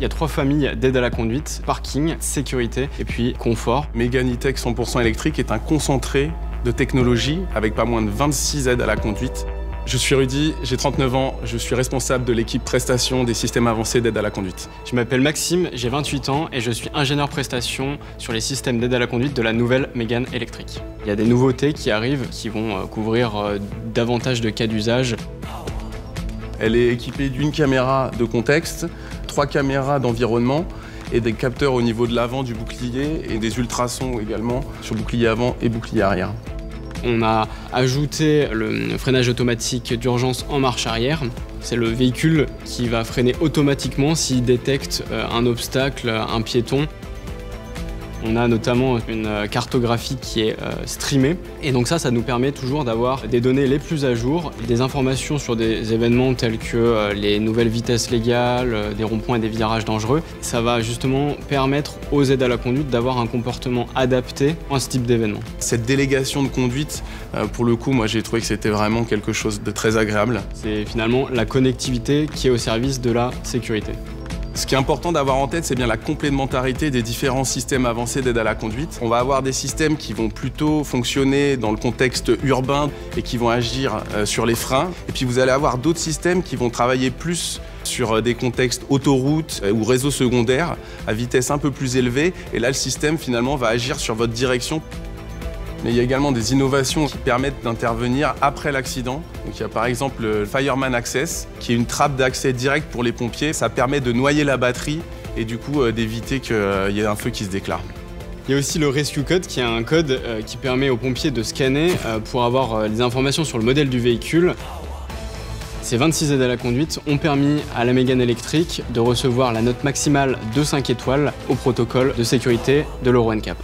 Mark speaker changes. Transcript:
Speaker 1: Il y a 3 familles d'aides à la conduite: parking, sécurité et puis confort.
Speaker 2: Mégane E-Tech 100% électrique est un concentré de technologie avec pas moins de 26 aides à la conduite. Je suis Rudy, j'ai 39 ans, je suis responsable de l'équipe prestation des systèmes avancés d'aide à la conduite.
Speaker 1: Je m'appelle Maxime, j'ai 28 ans et je suis ingénieur prestation sur les systèmes d'aide à la conduite de la nouvelle Mégane électrique. Il y a des nouveautés qui arrivent qui vont couvrir davantage de cas d'usage.
Speaker 2: Elle est équipée d'une caméra de contexte, 3 caméras d'environnement et des capteurs au niveau de l'avant du bouclier et des ultrasons également sur bouclier avant et bouclier arrière.
Speaker 1: On a ajouté le freinage automatique d'urgence en marche arrière. C'est le véhicule qui va freiner automatiquement s'il détecte un obstacle, un piéton. On a notamment une cartographie qui est streamée. Et donc ça nous permet toujours d'avoir des données les plus à jour, des informations sur des événements tels que les nouvelles vitesses légales, des ronds-points et des virages dangereux. Ça va justement permettre aux aides à la conduite d'avoir un comportement adapté à ce type d'événement.
Speaker 2: Cette délégation de conduite, pour le coup, moi j'ai trouvé que c'était vraiment quelque chose de très agréable.
Speaker 1: C'est finalement la connectivité qui est au service de la sécurité.
Speaker 2: Ce qui est important d'avoir en tête, c'est bien la complémentarité des différents systèmes avancés d'aide à la conduite. On va avoir des systèmes qui vont plutôt fonctionner dans le contexte urbain et qui vont agir sur les freins. Et puis vous allez avoir d'autres systèmes qui vont travailler plus sur des contextes autoroutes ou réseaux secondaires à vitesse un peu plus élevée. Et là, le système finalement va agir sur votre direction. Mais il y a également des innovations qui permettent d'intervenir après l'accident. Donc il y a par exemple le Fireman Access, qui est une trappe d'accès direct pour les pompiers. Ça permet de noyer la batterie et du coup d'éviter qu'il y ait un feu qui se déclare.
Speaker 1: Il y a aussi le Rescue Code, qui est un code qui permet aux pompiers de scanner pour avoir des informations sur le modèle du véhicule. Ces 26 aides à la conduite ont permis à la Mégane électrique de recevoir la note maximale de 5 étoiles au protocole de sécurité de l'Euro NCAP.